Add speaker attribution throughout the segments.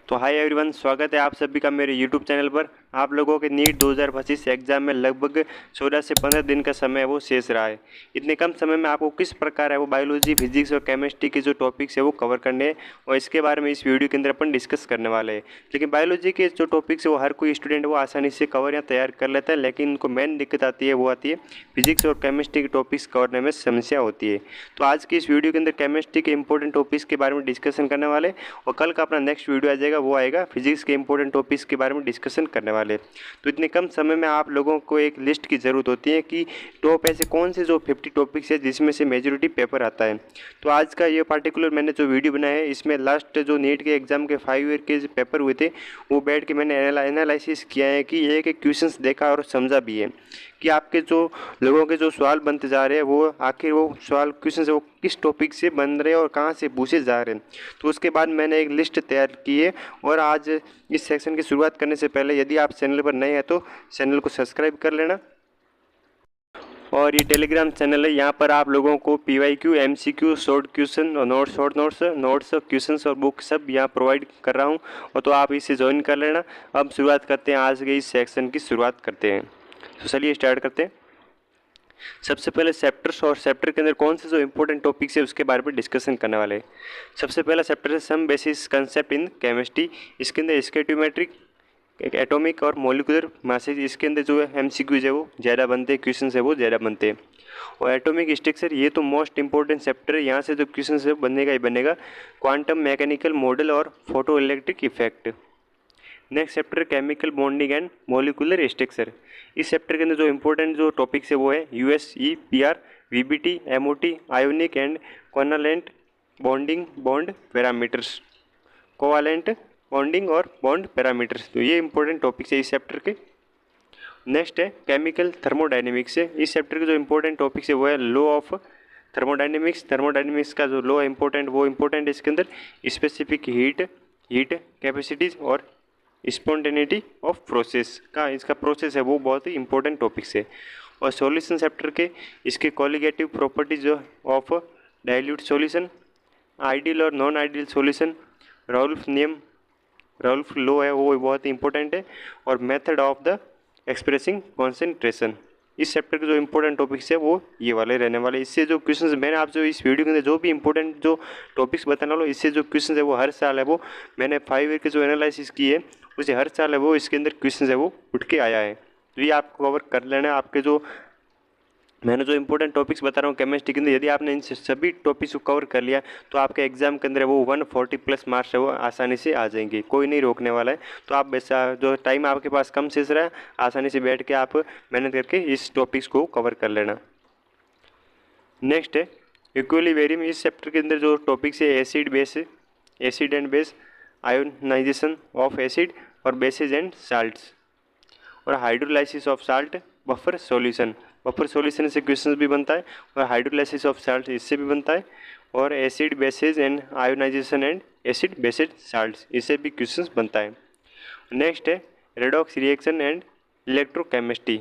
Speaker 1: तो hi everyone, स्वागत है आप सभी का मेरे यूट्यूब चैनल पर। आप लोगों के नीट 2025 एग्जाम में लगभग 14 से 15 दिन का समय है वो शेष रहा है। इतने कम समय में आपको किस प्रकार है वो बायोलॉजी, फिजिक्स और केमिस्ट्री के जो टॉपिक्स है वो कवर करने हैं और इसके बारे में इस वीडियो के अंदर अपन डिस्कस करने वाले हैं। लेकिन बायोलॉजी के जो टॉपिक्स है वो हर कोई स्टूडेंट वो आसानी से कवर या तैयार कर लेता है, लेकिन उनको मेन दिक्कत आती है वो आती है फिजिक्स और केमिस्ट्री के टॉपिक्स कवर करने में समस्या होती है। तो आज की इस वीडियो के अंदर केमिस्ट्री के इंपॉर्टेंट टॉपिक्स के बारे में डिस्कशन करने वाले और कल का अपना नेक्स्ट वीडियो आ जाएगा, वो आएगा फिजिक्स के इंपॉर्टेंट टॉपिक्स के बारे में डिस्कशन करने वाले। तो इतने कम समय में आप लोगों को एक लिस्ट की ज़रूरत होती है कि टॉप ऐसे कौन से जो 50 टॉपिक्स है जिसमें से मेजोरिटी पेपर आता है। तो आज का ये पार्टिकुलर मैंने जो वीडियो बनाया है इसमें लास्ट जो नीट के एग्जाम के 5 ईयर के पेपर हुए थे वो बैठ के मैंने एनालिसिस किया है कि एक एक क्वेश्चंस देखा और समझा भी है कि आपके जो लोगों के जो सवाल बनते जा रहे हैं वो आखिर वो सवाल क्वेश्चन वो किस टॉपिक से बन रहे हैं और कहाँ से पूछे जा रहे हैं। तो उसके बाद मैंने एक लिस्ट तैयार की है और आज इस सेक्शन की शुरुआत करने से पहले यदि आप चैनल पर नए हैं तो चैनल को सब्सक्राइब कर लेना। और ये टेलीग्राम चैनल है, यहाँ पर आप लोगों को PYQ, MCQ, शॉर्ट क्वेश्चन और नोट्स क्वेश्चंस और बुक सब यहाँ प्रोवाइड कर रहा हूँ और तो आप इसे ज्वाइन कर लेना। अब शुरुआत करते हैं, आज के इस सेक्शन की शुरुआत करते हैं। तो चलिए स्टार्ट करते हैं। सबसे पहले चैप्टर्स और चैप्टर के अंदर कौन से जो इंपॉर्टेंट टॉपिक्स है उसके बारे में डिस्कशन करने वाले हैं। सबसे पहला चैप्टर है सम बेसिस कंसेप्ट इन केमिस्ट्री। इसके अंदर स्टोइकियोमेट्रिक, एटॉमिक और मोलिकुलर मासेज, इसके अंदर जो है MCQs है वो ज़्यादा बनते हैं, क्वेश्चन है वो ज़्यादा बनते हैं। और एटॉमिक स्ट्रक्चर ये तो मोस्ट इंपॉर्टेंट चैप्टर है, यहाँ से जो क्वेश्चन है बनेगा ही बनेगा। क्वांटम मैकेनिकल मॉडल और photo electric effect. Next chapter chemical bonding and molecular structure. इस चैप्टर के अंदर जो इंपॉर्टेंट जो टॉपिक्स है वो है USEPR, VBT, MOT, ionic and covalent bonding, bond parameters, covalent bonding और बॉन्ड पैरामीटर्स। तो ये इंपॉर्टेंट टॉपिक्स है इस चैप्टर के। नेक्स्ट है केमिकल थर्मोडायनेमिक्स है। इस चैप्टर के जो इंपॉर्टेंट टॉपिक्स है वो है लॉ ऑफ थर्मोडायनेमिक्स। थर्मोडायनेमिक्स का जो लॉ इंपॉर्टेंट वो इंपॉर्टेंट है इसके अंदर। स्पेसिफिक हीट कैपेसिटीज और स्पॉन्टेनिटी ऑफ प्रोसेस का, इसका प्रोसेस है वो बहुत ही इंपॉर्टेंट टॉपिक्स है। और सॉल्यूशन चैप्टर के इसके colligative properties of dilute solution, ideal और नॉन आइडियल सॉल्यूशन, राउल्फ नियम, राउल्फ लॉ है वो बहुत ही इंपॉर्टेंट है। और method of the expressing concentration. इस चैप्टर के जो इंपॉर्टेंट टॉपिक्स है वो ये वाले रहने वाले। इससे जो क्वेश्चंस मैंने आप जो इस वीडियो के अंदर जो भी इंपॉर्टेंट जो टॉपिक्स बताने वाला हूँ, इससे जो क्वेश्चंस है वो हर साल है वो मैंने 5 ईयर के जो एनालिसिस की है उसे हर साल है वो इसके अंदर क्वेश्चंस है वो उठ के आया है। तो ये आपको कवर कर लेना है। आपके जो मैंने जो इंपॉर्टेंट टॉपिक्स बता रहा हूँ केमिस्ट्री के अंदर, यदि आपने इन सभी टॉपिक्स को कवर कर लिया तो आपके एग्जाम के अंदर वो 140 प्लस मार्क्स है वो आसानी से आ जाएंगे, कोई नहीं रोकने वाला है। तो आप वैसा जो टाइम आपके पास कम शेष रहा है आसानी से बैठ के आप मेहनत करके इस टॉपिक्स को कवर कर लेना। नेक्स्ट है इक्विलिब्रियम। इस चैप्टर के अंदर जो टॉपिक्स है acid and base, ionization of acid और बेसेज एंड साल्ट्स, और hydrolysis of salt, buffer solution. Buffer solution से क्वेश्चन भी बनता है और हाइड्रोलाइसिस ऑफ साल्ट इससे भी बनता है। और acid bases and ionization and acid bases salts, इससे भी क्वेश्चन बनता है। नेक्स्ट है redox reaction and electrochemistry.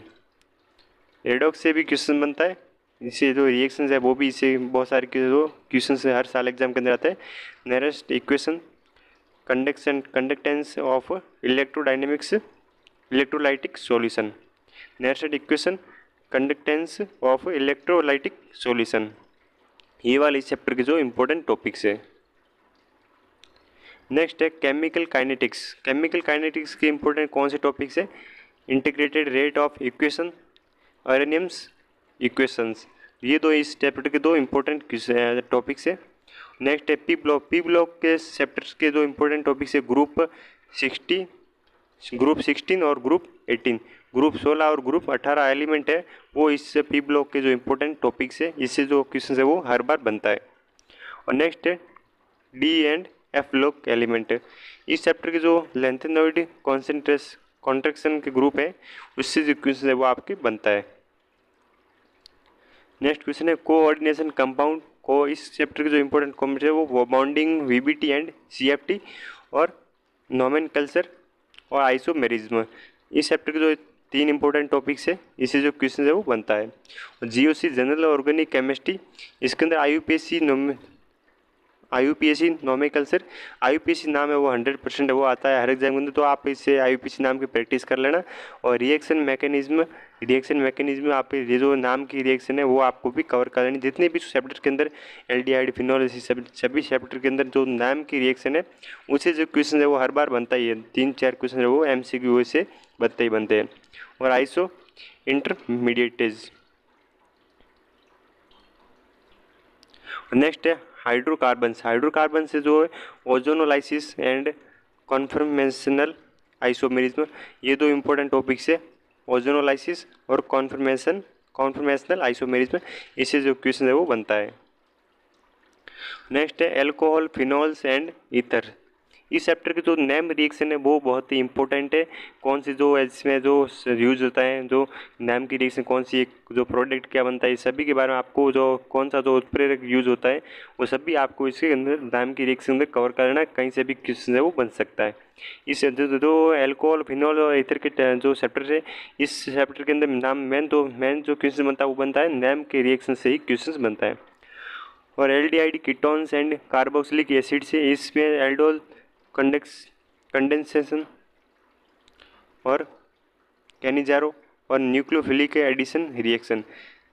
Speaker 1: Redox से भी क्वेश्चन बनता है, इससे जो रिएक्शंस है वो भी इससे बहुत सारे जो क्वेश्चन हर साल एग्जाम के अंदर आते हैं। Next equation conductance of electrodynamics electrolytic solution. Next equation conductance of electrolytic solution. ये वाले इस चैप्टर के जो इंपॉर्टेंट टॉपिक्स है। नेक्स्ट है केमिकल काइनेटिक्स। केमिकल काइनेटिक्स के इंपॉर्टेंट कौन से टॉपिक्स है? Integrated rate of equation, Arrhenius equations. ये दो इस चैप्टर के दो इंपॉर्टेंट टॉपिक्स है। नेक्स्ट है पी ब्लॉक के चैप्टर्स के जो इंपॉर्टेंट टॉपिक्स है ग्रुप 16 और ग्रुप 18। ग्रुप 16 और ग्रुप 18 एलिमेंट है वो इस पी ब्लॉक के जो इंपॉर्टेंट टॉपिक्स है, इससे जो क्वेश्चन है वो हर बार बनता है। और नेक्स्ट है D and F block element है। इस चैप्टर के जो लेंथेनॉइड कॉन्ट्रैक्शन के ग्रुप है उससे जो क्वेश्चन है वो आपके बनता है। नेक्स्ट क्वेश्चन है कोऑर्डिनेशन कंपाउंड को। इस चैप्टर के जो इंपॉर्टेंट कॉम्पोनेंट है वो बॉन्डिंग, VBT एंड CFT और नोमेनकल्चर और आइसोमेरिज्म। इस चैप्टर के जो 3 इंपॉर्टेंट टॉपिक्स है इससे जो क्वेश्चन है वो बनता है। और GOC जनरल ऑर्गेनिक केमिस्ट्री, इसके अंदर IUPAC नोमेनक्लेचर, IUPAC नाम है वो 100% वो आता है हर एग्जाम के अंदर, तो आप इससे IUPAC नाम की प्रैक्टिस कर लेना। और रिएक्शन मैकेनिज्म आप ये जो नाम की रिएक्शन है वो आपको भी कवर कर लेनी। जितने भी चैप्टर के अंदर एल्डिहाइड, फिनॉल, सभी चैप्टर के अंदर जो नाम की रिएक्शन है उसे जो क्वेश्चन है वो हर बार बनता ही है, 3-4 क्वेश्चन है वो MCQ से बनते हैं। और आइसो इंटरमीडिएटेज। नेक्स्ट है हाइड्रोकार्बन से जो है ओजोनोलाइसिस एंड कॉन्फर्मेशनल आइसोमेरिज्म, ये दो इंपॉर्टेंट टॉपिक्स है, ओजोनोलाइसिस और कॉन्फर्मेशनल आइसोमेरिज्म, इससे जो क्वेश्चन है वो बनता है। नेक्स्ट है एल्कोहल, फिनॉल्स एंड ईथर। इस चैप्टर की जो नेम रिएक्शन है वो बहुत ही इंपॉर्टेंट है, कौन सी जो इसमें जो यूज होता है, जो नेम की रिएक्शन कौन सी, जो प्रोडक्ट क्या बनता है, सभी के बारे में आपको जो कौन सा जो उत्प्रेरक यूज होता है वो सभी आपको इसके अंदर नेम की रिएक्शन अंदर कवर करना, कहीं से भी क्वेश्चन है वो बन सकता है। इस जो एल्कोहल, फिनॉल और ईथर के जो चैप्टर है, इस चैप्टर के अंदर मेन जो क्वेश्चन बनता है वो बनता है नेम के रिएक्शन से ही क्वेश्चन बनता है। और aldehyde, ketones and carboxylic acid से, इसमें एल्डोल कंडेंसेशन और कैनिजारो और न्यूक्लियोफिलिक एडिशन रिएक्शन।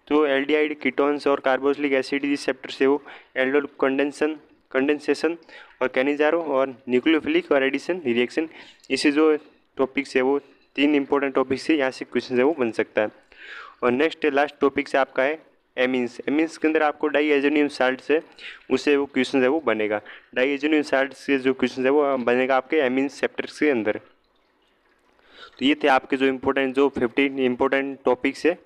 Speaker 1: तो एल्डिहाइड, कीटोन्स और कार्बोक्सिलिक एसिड इस चैप्टर से वो एल्डोल कंडेंसेशन और कैनिजारो और न्यूक्लियोफिलिक और एडिशन रिएक्शन, इसे जो टॉपिक्स है वो 3 इंपॉर्टेंट टॉपिक्स है, यहाँ से क्वेश्चन है वो बन सकता है। और नेक्स्ट लास्ट टॉपिक से आपका है एमीन्स के अंदर आपको डाईएजोनियम साल्ट से उससे वो क्वेश्चन है वो बनेगा, डाईएजोनियम साल्ट से जो क्वेश्चन है वो बनेगा आपके एमीन्स चैप्टर के अंदर। तो ये थे आपके जो इम्पोर्टेंट जो 50 इंपॉर्टेंट टॉपिक्स है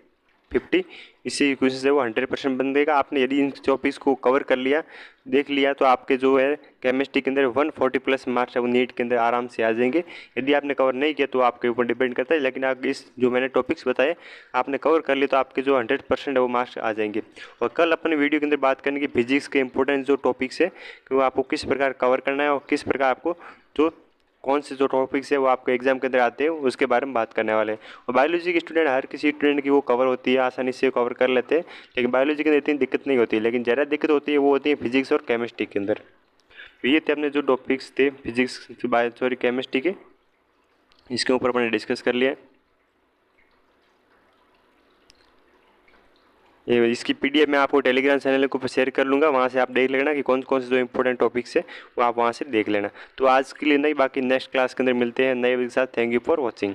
Speaker 1: 50, इससे क्वेश्चन है वो 100% बन देगा। आपने यदि इन टॉपिक्स को कवर कर लिया, देख लिया, तो आपके जो है केमिस्ट्री के अंदर 140+ मार्क्स है वो नीट के अंदर आराम से आ जाएंगे। यदि आपने कवर नहीं किया तो आपके ऊपर डिपेंड करता है, लेकिन आप इस जो मैंने टॉपिक्स बताए आपने कवर कर लिए तो आपके जो 100% है वो मार्क्स आ जाएंगे। और कल अपने वीडियो के अंदर बात करने की फिजिक्स के इंपॉर्टेंट जो टॉपिक्स है कि वो आपको किस प्रकार कवर करना है और किस प्रकार आपको जो कौन से जो टॉपिक्स है वो आपको एग्जाम के अंदर आते हैं उसके बारे में बात करने वाले हैं। और बायोलॉजी के स्टूडेंट हर किसी स्टूडेंट की वो कवर होती है, आसानी से कवर कर लेते हैं, लेकिन बायोलॉजी के अंदर इतनी दिक्कत नहीं होती, लेकिन ज़्यादा दिक्कत होती है वो होती है फिजिक्स और केमिस्ट्री के अंदर। तो ये थे अपने जो टॉपिक्स थे फिजिक्स केमिस्ट्री के, इसके ऊपर अपने डिस्कस कर लिया। ये इसकी PDF मैं आपको टेलीग्राम चैनल के ऊपर शेयर कर लूँगा, वहाँ से आप देख लेना कि कौन कौन से जो इंपॉर्टेंट टॉपिक्स है वो आप वहाँ से देख लेना। तो आज के लिए नहीं, बाकी नेक्स्ट क्लास के अंदर मिलते हैं नए वीडियो के साथ। Thank you for watching.